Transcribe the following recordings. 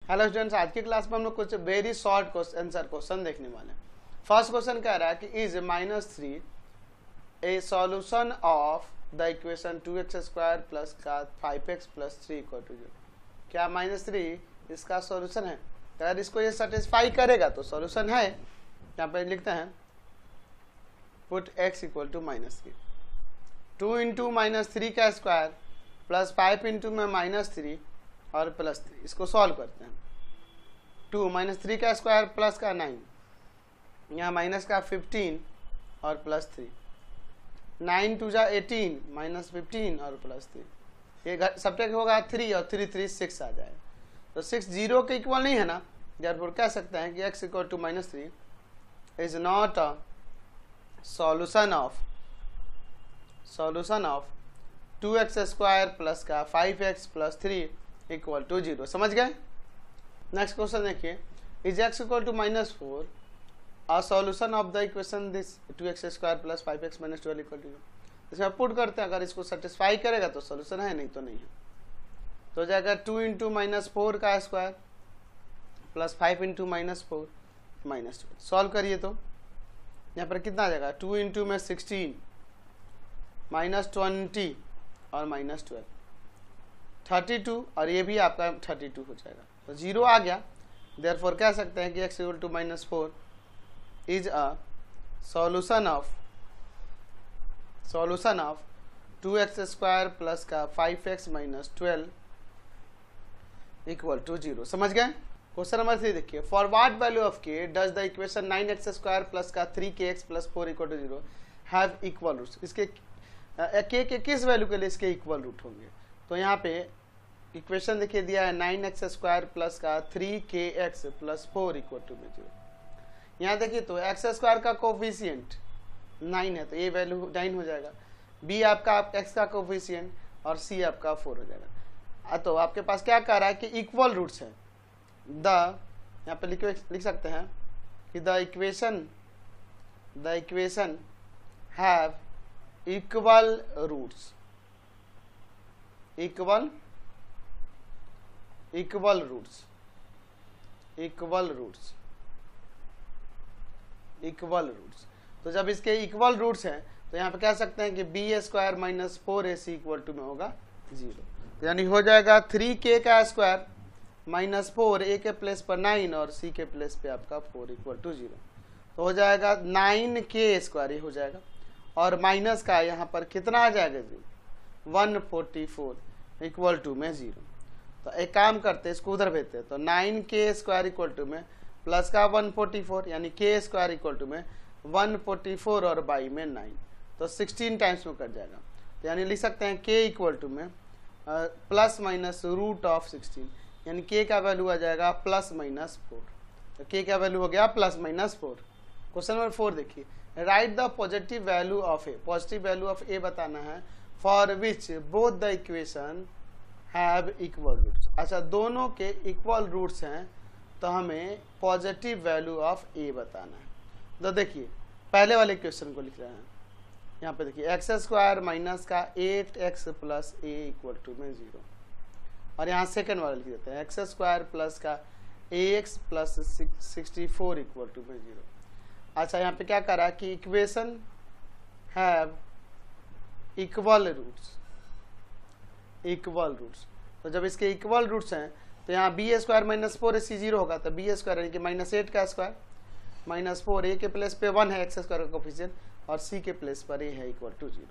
Hello students, आज की class में हम लोग कुछ वेरी शॉर्ट आंसर क्वेश्चन देखने वाले हैं। फर्स्ट क्वेश्चन कह रहा है कि is -3 A solution of the equation 2x² plus का 5x प्लस 3 = 0। क्या -3 इसका सॉल्यूशन है? अगर इसको ये सेटिस्फाई करेगा तो सॉल्यूशन है। यहाँ पे लिखते हैं पुट x = -3, 2 × -3 का स्क्वायर प्लस 5 × में -3 और प्लस 3। इसको सॉल्व करते हैं। 2 -3 का स्क्वायर प्लस का 9, यहाँ माइनस का 15 और प्लस 3, 9 × 2 = 18 -15 और प्लस 3। ये सब्ट्रैक्ट होगा 3 और 3 3 6 आ जाएगा। तो 6 0 के इक्वल नहीं है ना, therefore कह सकते हैं कि x = -3 is not a solution of 2x² plus का 5x प्लस 3 = 0। समझ गए? नेक्स्ट क्वेश्चन देखिए, is x = -4 a solution of the equation this 2x² plus 5x - 12 = 0। इसमें पुट करते हैं, अगर इसको सेटिस्फाई करेगा तो सॉल्यूशन है, नहीं तो नहीं है। तो हो जाएगा 2 × -4 का स्क्वायर प्लस 5 × -4 -12। सॉल्व करिए तो यहाँ पर कितना आ जाएगा, 2 × में 16 -20 और -12 32, और ये भी आपका 32 हो जाएगा, तो 0 आ गया। देयरफॉर कह सकते हैं कि x = -4 is a solution of 2x² plus का 5x - 12 = 0। समझ गए? क्वेश्चन नंबर 3 देखिए, for what value of k does the equation 9x² plus का 3kx plus 4 = 0 have equal roots. इसके k के किस वैल्यू के लिए इसके इक्वल रूट होंगे? तो यहाँ पे इक्वेशन देखिए दिया है 9x² प्लस का 3kx प्लस 4 = 0। यहाँ देखिए तो x² का कोफिशिएंट 9 है, तो ये वैल्यू 9 हो जाएगा। b आपका x का कोफिशिएंट और c आपका 4 हो जाएगा। तो आपके पास क्या कह रहा है कि इक्वल रूट्स है। यहाँ पे लिख सकते हैं कि the equation have equal roots. तो जब इसके इक्वल रूट्स हैं तो यहाँ पे कह सकते हैं कि b² - 4ac = में होगा 0। यानी हो जाएगा 3k का स्क्वायर माइनस 4, a के प्लेस पर 9 और c के प्लेस पे आपका 4 = 0। तो हो जाएगा 9k² ये हो जाएगा, और माइनस का यहाँ पर कितना आ जाएगा जी, 144 = में 0। तो एक काम करते हैं, इसको उधर भेजते हैं। तो 9k² = में प्लस का 144, यानी k² = में 144 और बाई में 9, तो 16 टाइम्स में कट जाएगा। तो यानी लिख सकते हैं k = में ±√16, यानी k का वैल्यू आ जाएगा ±4। तो k का वैल्यू हो गया ±4। क्वेश्चन नंबर 4 देखिए, write the positive value of A. Positive value of A बताना है for which both the equation have equal roots. अच्छा, दोनों के इक्वल रूट्स हैं, तो हमें पॉजिटिव वैल्यू ऑफ ए बताना है। तो देखिए पहले वाले क्वेश्चन को लिख रहे हैं। यहाँ पे देखिए x² माइनस का 8x प्लस a = में 0, और यहाँ सेकेंड वाला लिख देते हैं x² प्लस का ax प्लस 64 = में 0। अच्छा, यहाँ पे क्या करा कि इक्वेशन हैव इक्वल रूट्स। तो जब इसके इक्वल रूट्स हैं तो यहाँ b² - 4ac 0 होगा, तो b² यानी कि -8 का स्क्वायर माइनस 4, a के प्लेस पे 1 है x² का कोफिशिएंट और c के प्लेस पर a है = 0।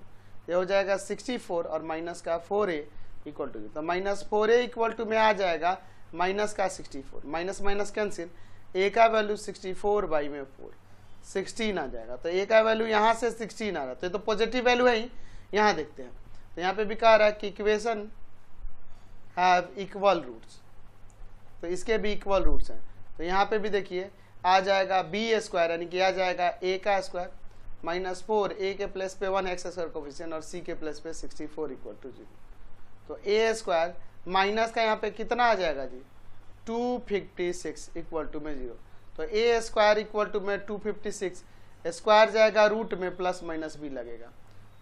ये हो जाएगा 64 और माइनस का 4a = 0। तो -4a = में आ जाएगा माइनस का 64, माइनस माइनस कैंसिल, a का वैल्यू 64 बाई में 4 16 आ जाएगा। तो a का वैल्यू यहाँ से 16 आ रहा है, तो ये तो पॉजिटिव वैल्यू है ही। यहाँ देखते हैं, तो यहाँ पे भी कह रहा है कि इक्वेशन हैव इक्वल रूट्स, तो इसके भी इक्वल रूट्स हैं। तो यहाँ पे भी देखिए आ जाएगा b² यानी कि आ जाएगा a का स्क्वायर माइनस 4, a के प्लेस पे 1 x² कोफिशिएंट और c के प्लेस पे 64 = 0। तो a² माइनस का यहाँ पे कितना आ जाएगा जी, 256 = में 0। तो a² = में 256, स्क्वायर जाएगा रूट में, प्लस माइनस भी लगेगा,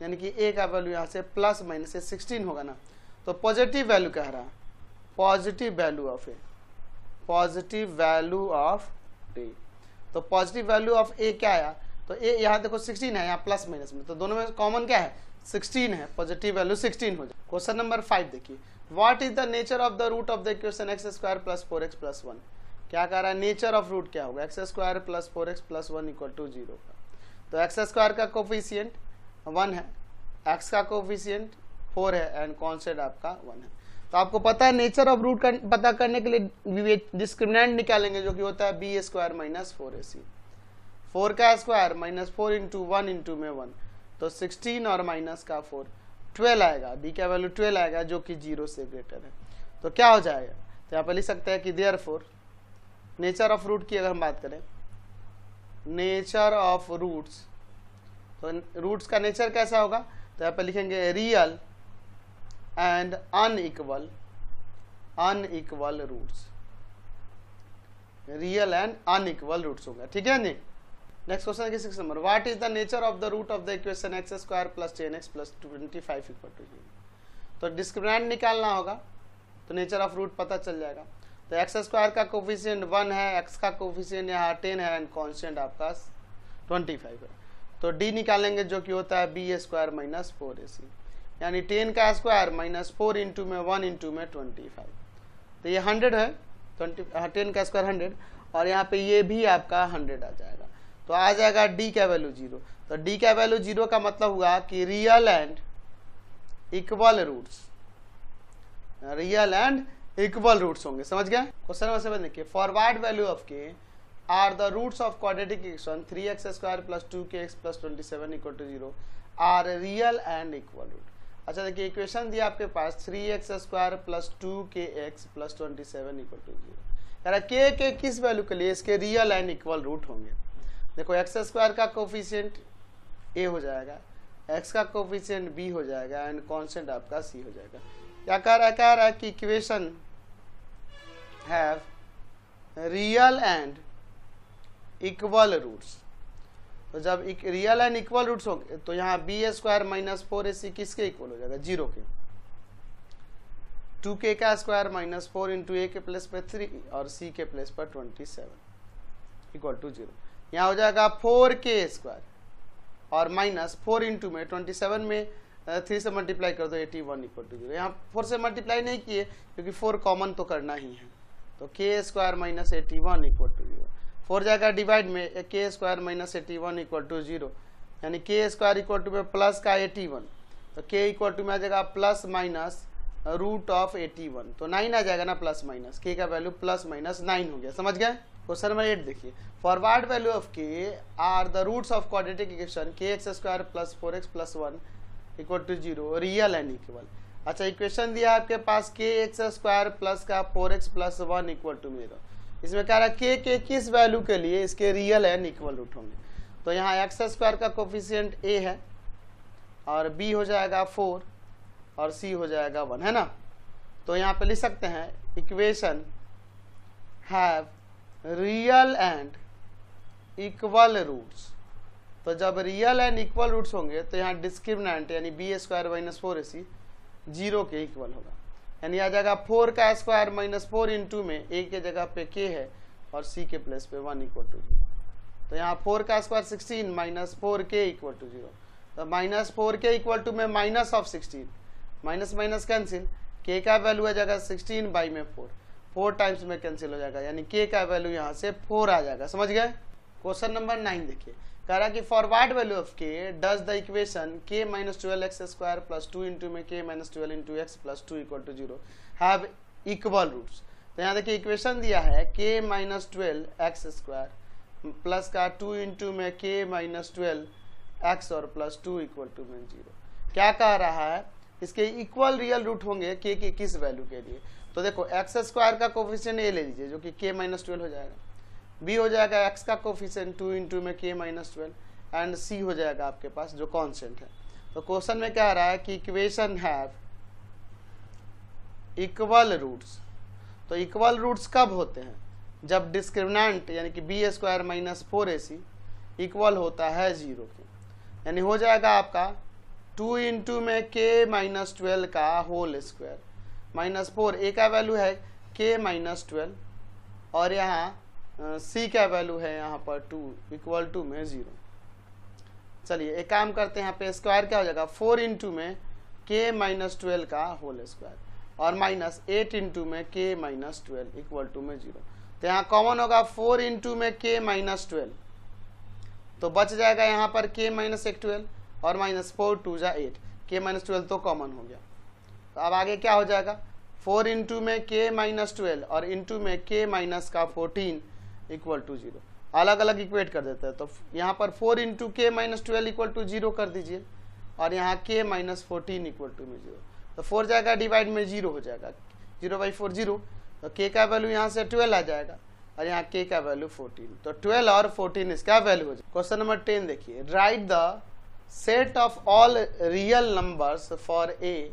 यानी कि a का वैल्यू यहाँ से प्लस माइनस से 16 होगा ना। तो पॉजिटिव वैल्यू कह रहा है, positive value of A positive value of A. तो पॉजिटिव वैल्यू ऑफ ए क्या आया, तो ए यहाँ देखो 16 है, यहाँ प्लस माइनस में, तो दोनों में कॉमन क्या है 16 है, पॉजिटिव वैल्यू 16 हो जाए। क्वेश्चन नंबर 5 देखिए, what is the nature of the root of the equation x square plus 4x plus 1। क्या कह रहा है, नेचर ऑफ रूट क्या होगा, x square plus 4x plus 1 equal to 0 का। तो एक्स स्क्वायर का कोफिशियंट 1 है, एक्स का कोफिशियंट 4 है एंड कॉन्स्टेंट आपका 1 है। तो आपको पता है नेचर ऑफ रूट का पता करने के लिए डिस्क्रिमिनेंट निकालेंगे जो कि होता है बी स्क्वायर माइनस 4ac। 4 का स्क्वायर माइनस 4 इंटू 1 इंटू में 1, तो 16 और माइनस का 4 12 आएगा, डी का वैल्यू 12 आएगा जो कि 0 से ग्रेटर है। तो क्या हो जाएगा, तो यहाँ पर लिख सकते हैं कि देयरफॉर नेचर ऑफ रूट की अगर हम बात करें, नेचर ऑफ रूट्स, तो रूट्स का नेचर कैसा होगा, तो यहाँ पर लिखेंगे real and unequal roots, real and unequal roots होगा, ठीक है नहीं। नेक्स्ट क्वेश्चन है 6 number, what is the nature of the root of the equation x square plus 10x plus 25 equal to 0। तो डिस्क्रिमिनेंट निकालना होगा, तो नेचर ऑफ रूट पता चल जाएगा। तो एक्स स्क्वायर का कोफिशिएंट 1 है, एक्स का कोफिशिएंट यहाँ 10 है एंड कांस्टेंट आपका 25 है। तो डी निकालेंगे जो कि होता है बी स्क्वायर माइनस 4ac, यानी 10 का स्क्वायर माइनस 4 इंटू में 1 इंटू में 25। तो ये 100 है, 10 का स्क्वायर 100 और यहाँ पे ये भी आपका 100 आ जाएगा। तो आ जाएगा डी का वैल्यू 0। तो डी का वैल्यू 0 का मतलब हुआ कि real and equal roots, real and equal roots होंगे, समझ गए। क्वेश्चन नंबर 7 देखिए, for what value of k are the roots of quadratic equation 3x square plus 2kx plus 27 equal to 0 are real and equal root. अच्छा देखिए, equation दिया आपके पास 3x square plus 2kx plus 27 equal to 0, के किस value के लिए इसके रियल एंड इक्वल रूट होंगे। देखो एक्स स्क्वायर का कोफिशिएंट ए हो जाएगा, एक्स का कोफिशिएंट बी हो जाएगा एंड कांस्टेंट आपका सी हो जाएगा। क्या कह रहा है कि equation have real and equal roots. तो जब रियल एंड इक्वल रूट्स होंगे तो यहाँ बी स्क्वायर माइनस 4ac किसके इक्वल हो जाएगा, 0 के। 2k का स्क्वायर माइनस 4 इंटू ए के प्लेस पर 3 और सी के प्लेस पर 27 इक्वल टू 0। यहाँ हो जाएगा 4k स्क्वायर और माइनस 4 इंटू में 27 में 3 से मल्टीप्लाई कर दो 81 इक्वल टू 0। यहाँ 4 से मल्टीप्लाई नहीं किए क्योंकि 4 कॉमन तो करना ही है। तो k square minus 81 equal to 0, 4 जाएगा डिवाइड में, k square minus 81 equal to 0, यानी k स्क्वायर इक्वल टू में प्लस का 81, तो k इक्वल टू में आ जाएगा प्लस माइनस रूट ऑफ 81, तो 9 आ जाएगा ना प्लस माइनस, k का वैल्यू प्लस माइनस 9 हो गया, समझ गए। क्वेश्चन नंबर 8 देखिए, for what value of k are the roots of quadratic equation kx square plus 4x plus 1 equal to 0 real and equal. अच्छा इक्वेशन दिया आपके पास kx स्क्वायर प्लस का 4x प्लस 1 इक्वल टू 0। इसमें कह रहा है k के किस वैल्यू के लिए इसके रियल एंड इक्वल रूट होंगे। तो यहाँ एक्स स्क्वायर का कोफिशिएंट a है और b हो जाएगा 4 और c हो जाएगा 1, है ना। तो यहाँ पे लिख सकते हैं equation have real and equal roots. तो जब रियल एंड इक्वल रूट्स होंगे तो यहाँ डिस्क्रिमिनेंट यानी बी स्क्वायर माइनस 4ac 0 के इक्वल होगा, यानी आ जाएगा 4 का स्क्वायर माइनस 4 इंटू में a के जगह पे k है और c के प्लेस पे 1 इक्वल टू 0। तो यहाँ 4 का square 16 minus 4k equal to 0, तो माइनस 4k इक्वल टू में minus of 16, minus minus cancel, k का वैल्यू आ जाएगा 16 बाई में 4 टाइम्स में कैंसिल हो जाएगा, यानी k का वैल्यू यहाँ से 4 आ जाएगा, समझ गए। क्वेश्चन नंबर 9 देखिए, कह रहा कि for what value of k does the equation k minus 12x square plus 2 into में k minus 12 into x plus 2 equal to 0 have equal roots. तो यहाँ देखिए इक्वेशन दिया है k minus 12x square plus का 2 इंटू में k माइनस 12x और plus 2 equal to में 0। क्या कह रहा है, इसके इक्वल रियल रूट होंगे k के किस वैल्यू के लिए। तो देखो एक्स स्क्वायर का कोफिशिएंट a ले लीजिए जो कि k माइनस 12 हो जाएगा, b हो जाएगा x का कोफिशिएंट 2 इंटू में k माइनस 12 एंड c हो जाएगा आपके पास जो कांस्टेंट है। तो क्वेश्चन में कह रहा है कि इक्वेशन हैव इक्वल रूट्स। तो इक्वल रूट्स कब होते हैं, जब डिस्क्रिमिनेंट यानी कि B square minus 4ac equal होता है 0 के, यानी हो जाएगा आपका 2 इंटू में k माइनस 12 का होल स्क्वायर माइनस 4, a का वैल्यू है k माइनस 12 और यहाँ c का वैल्यू है यहाँ पर 2 इक्वल टू में 0। चलिए एक काम करते हैं, यहाँ पे स्क्वायर क्या हो जाएगा 4 इंटू में k माइनस 12 का होल स्क्वायर और माइनस 8 इंटू में k माइनस 12 इक्वल टू में 0। तो यहाँ कॉमन होगा 4 इंटू में k माइनस 12, तो बच जाएगा यहाँ पर k माइनस 1 12 और माइनस 4 2 जा 8, k माइनस 12 तो कॉमन हो गया। तो अब आगे क्या हो जाएगा 4 इंटू में k माइनस 12 और इंटू में k माइनस का 14 इक्वल टू 0। अलग अलग इक्वेट कर देते हैं, तो यहाँ पर 4 इंटू के माइनस 12 इक्वल टू 0 कर दीजिए और यहाँ k माइनस 14 इक्वल टू में 0। तो 4 जाएगा डिवाइड में 0 हो जाएगा, 0/4 0, तो k का वैल्यू यहाँ से 12 आ जाएगा और यहाँ k का वैल्यू 14, तो 12 और 14 इसका वैल्यू हो जाएगा। क्वेश्चन नंबर 10 देखिए, write the set of all real numbers for a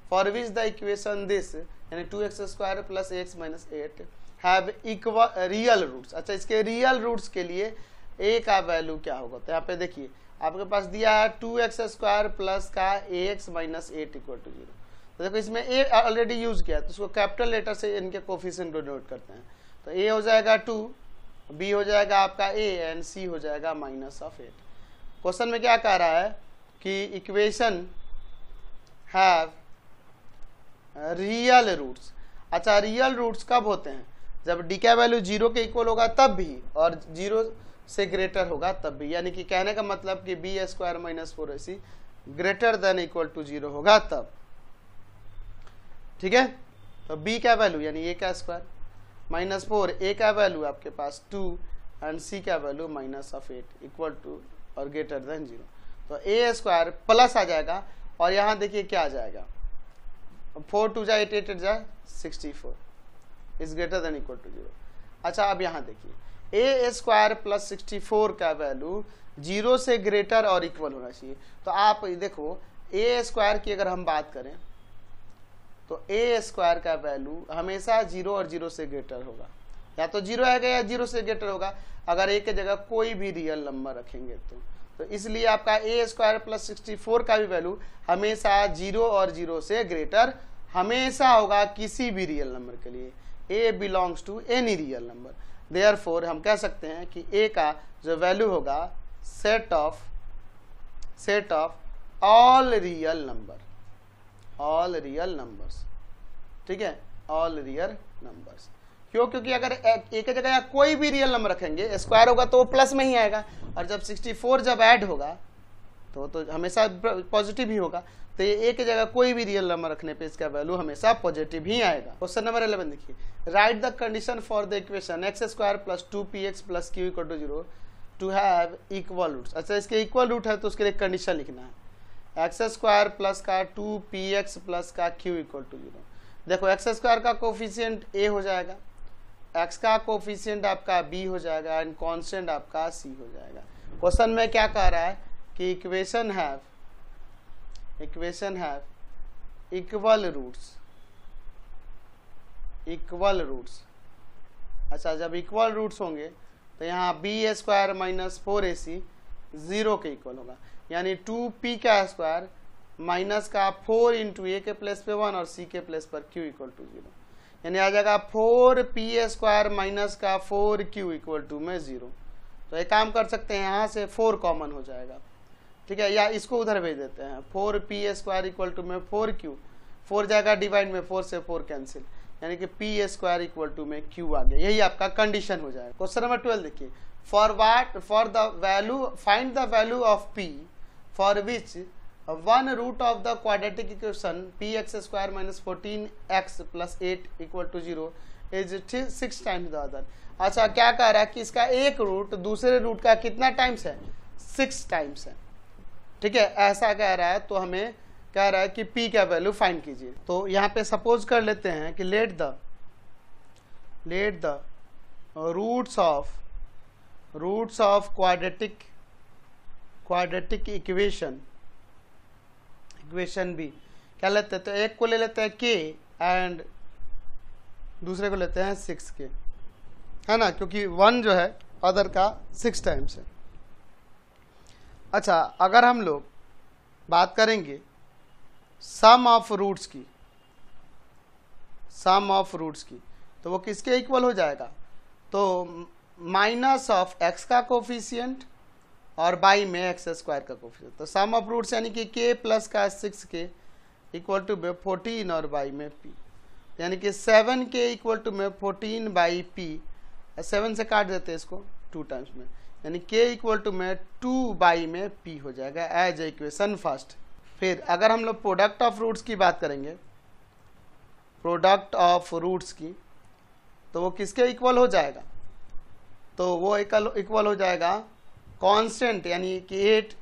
for which the equation this यानी 2x² plus x minus 8 have equal real roots. अच्छा, इसके रियल रूट्स के लिए a का वैल्यू क्या होगा, तो यहाँ पे देखिए आपके पास दिया है 2x² प्लस का ax माइनस 8 इक्वल टू 0। तो देखो इसमें a ऑलरेडी यूज किया तो उसको कैपिटल लेटर से इनके कोफिशिएंट को नोट करते हैं। तो a हो जाएगा 2, b हो जाएगा आपका a एंड c हो जाएगा माइनस ऑफ 8। क्वेश्चन में क्या कह रहा है कि इक्वेशन हैव रियल रूट्स। अच्छा, रियल रूट्स कब होते हैं, जब d का वैल्यू 0 के इक्वल होगा तब भी और 0 से ग्रेटर होगा तब भी, यानी कि कहने का मतलब कि b² minus 4ac greater than equal to 0 होगा तब। ठीक है, तो b का वैल्यू यानी a का स्क्वायर माइनस 4, a का वैल्यू आपके पास 2 एंड c का value minus of 8 equal to और ग्रेटर देन 0। तो a² प्लस आ जाएगा और यहाँ देखिए क्या आ जाएगा 4 2 जा 8 8 8 जा 64 is greater than equal to 0। अच्छा, अब यहाँ देखिए a² प्लस 64 का वैल्यू 0 से ग्रेटर और इक्वल होना चाहिए। तो आप देखो a² की अगर हम बात करें तो a² का वैल्यू हमेशा 0 और 0 से ग्रेटर होगा, या तो 0 आएगा या 0 से ग्रेटर होगा अगर a के जगह कोई भी रियल नंबर रखेंगे तो इसलिए आपका a² प्लस 64 का भी वैल्यू हमेशा 0 और 0 से ग्रेटर हमेशा होगा किसी भी रियल नंबर के लिए। a belongs to any real number, therefore हम कह सकते हैं कि a का जो वैल्यू होगा set of all real numbers. ठीक है, ऑल रियल नंबर्स। क्यों, क्योंकि अगर एक जगह या कोई भी रियल नंबर रखेंगे स्क्वायर होगा तो वो प्लस में ही आएगा और जब 64 जब ऐड होगा तो हमेशा पॉजिटिव ही होगा। तो ये एक जगह कोई भी रियल नंबर रखने पे इसका वैल्यू हमेशा पॉजिटिव ही आएगा। क्वेश्चन नंबर 11 देखिए, write the condition for the equation x² plus 2px plus q equal to 0 to have equal roots. अच्छा, इसके इक्वल रूट है तो उसके लिए कंडीशन लिखना है x² प्लस का 2px प्लस का q इक्वल टू 0। देखो x² का कोफिशिएंट a हो जाएगा, x का कोफिशिएंट आपका b हो जाएगा एंड कांस्टेंट आपका c हो जाएगा। क्वेश्चन में क्या कह रहा है कि इक्वेशन हैव इक्वल रूट्स। अच्छा, जब इक्वल रूट्स होंगे तो यहाँ b² माइनस 4ac 0 के इक्वल होगा, यानी 2p का स्क्वायर माइनस का 4 इंटू a के प्लेस पे 1 और c के प्लेस पर q इक्वल टू 0, यानी आ जाएगा 4p² माइनस का 4q इक्वल टू में 0। तो एक काम कर सकते हैं, यहाँ से 4 कॉमन हो जाएगा। ठीक है, या इसको उधर भेज देते हैं 4p² इक्वल टू में 4q, 4 जाएगा डिवाइड में 4 से 4 कैंसिल, यानी कि p² इक्वल टू में q आ गया। यही आपका कंडीशन हो जाएगा। क्वेश्चन नंबर 12 देखिए, for the value find the value of p for which one root of the quadratic equation px² minus 14x plus 8 equal to 0 is 6 times the other. अच्छा, क्या कह रहा है कि इसका एक रूट दूसरे रूट का कितना टाइम्स है, 6 टाइम्स है। ठीक है, ऐसा कह रहा है तो हमें कह रहा है कि p का वैल्यू फाइंड कीजिए। तो यहाँ पे सपोज कर लेते हैं कि let the roots of quadratic equation b क्या लेते हैं, तो एक को ले लेते हैं k एंड दूसरे को लेते हैं 6k, है ना, क्योंकि 1 जो है अदर का 6 टाइम्स है। अच्छा, अगर हम लोग बात करेंगे सम ऑफ रूट्स की तो वो किसके इक्वल हो जाएगा, तो माइनस ऑफ एक्स का कोफिशियंट और बाई में एक्स स्क्वायर का कोफिशियंट। तो सम ऑफ रूट्स यानी कि के प्लस का 6k इक्वल टू में 14 और बाई में p, यानी कि 7k इक्वल टू में 14 बाई p, 7 से काट देते हैं इसको 2 टाइम्स में, यानी k इक्वल टू में 2 बाई में p हो जाएगा एज इक्वेशन फर्स्ट। फिर अगर हम लोग प्रोडक्ट ऑफ रूट्स की बात करेंगे, प्रोडक्ट ऑफ रूट्स की, तो वो किसके इक्वल हो जाएगा, तो वो इक्वल हो जाएगा कांस्टेंट यानी कि 8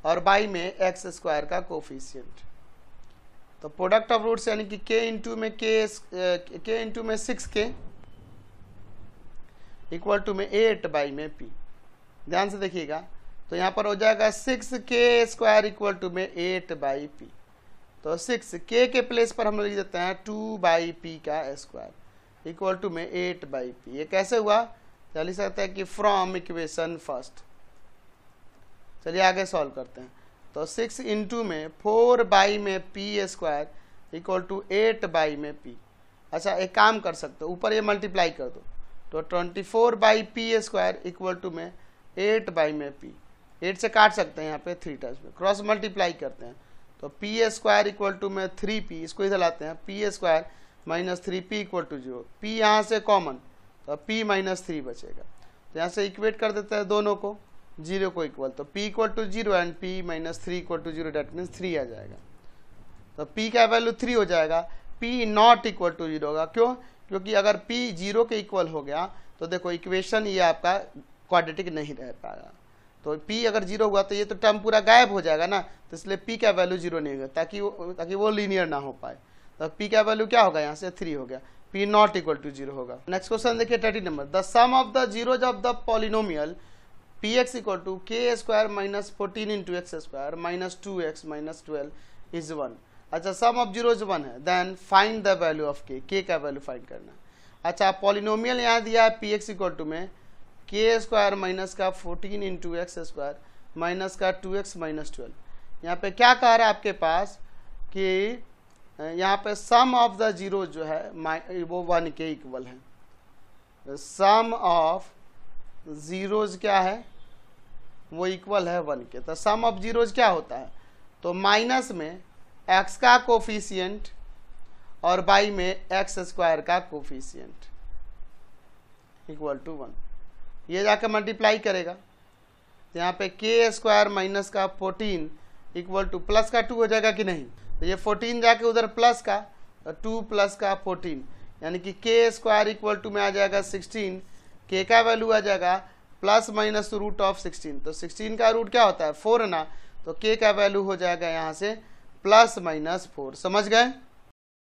और बाई में एक्स स्क्वायर का कोफिशियंट। तो प्रोडक्ट ऑफ रूट्स यानी कि k इंटू में k इंटू में 6k इक्वल टू में 8 बाई में p। ध्यान से देखिएगा, तो यहाँ पर हो जाएगा 6k स्क्वायर इक्वल टू में 8 बाई p। तो 6k के प्लेस पर हम लोग लिख देते हैं 2 बाई p का स्क्वायर इक्वल टू में 8 बाई p। ये कैसे हुआ, तो लिख सकते हैं कि फ्रॉम इक्वेशन फर्स्ट। चलिए आगे सॉल्व करते हैं। तो 6 इंटू में 4 बाई में p square equal to 8 by में p। अच्छा एक काम कर सकते हो, ऊपर ये मल्टीप्लाई कर दो, तो 24 by p square equal to में 8 बाई में p। 8 से काट सकते हैं यहाँ पे 3 टाइम्स में, क्रॉस मल्टीप्लाई करते हैं, तो p स्क्वायर इक्वल टू में 3p, इसको इधर लाते हैं, p square minus 3p equal to 0, p यहाँ से कॉमन, तो p माइनस 3 बचेगा। तो यहाँ से इक्वेट कर देते हैं दोनों को, 0 को इक्वल, तो p equal to 0 and p minus 3 equal to 0, that means 3 आ जाएगा। तो p का वैल्यू 3 हो जाएगा, p नॉट इक्वल टू 0 होगा। क्यों, क्योंकि अगर p 0 के इक्वल हो गया तो देखो इक्वेशन ये आपका क्वाड्रेटिक नहीं रह पाएगा। तो p अगर 0 हुआ तो ये तो टर्म पूरा गायब हो जाएगा ना, तो इसलिए p का वैल्यू 0 नहीं होगा, ताकि वो लीनियर ना हो पाए। तो p का वैल्यू क्या होगा, यहाँ से 3 हो गया, p नॉट इक्वल टू 0 होगा। नेक्स्ट क्वेश्चन देखिए 30 number, the sum of the zeros of the polynomial px equal to k square minus 14 into x square minus 2x minus 12 is 1। अच्छा सम ऑफ जीरोज 1 है, then find the value of k का value find करना। अच्छा polynomial यहाँ दिया है px equal to में k square minus का 14 इंटू एक्स स्क्वायर माइनस का 2x माइनस 12। यहाँ पे क्या कह रहा है आपके पास कि यहाँ पे सम ऑफ द जीरो जो है वो 1 के इक्वल है। सम ऑफ जीरोज क्या है, वो इक्वल है 1 के। तो सम ऑफ जीरोज क्या होता है, तो माइनस में x का कोफिशियंट और बाई में एक्स स्क्वायर का कोफिशियंट इक्वल टू 1, ये जाकर मल्टीप्लाई करेगा। तो यहाँ पे k स्क्वायर माइनस का 14 इक्वल टू प्लस का 2 हो जाएगा कि नहीं, तो ये 14 जाके उधर प्लस का, तो 2 प्लस का 14, यानी कि k स्क्वायर इक्वल टू में आ जाएगा 16, k का वैल्यू आ जाएगा प्लस माइनस रूट ऑफ 16। तो 16 का रूट क्या होता है 4 ना, तो k का वैल्यू हो जाएगा यहाँ से प्लस माइनस 4। समझ गए।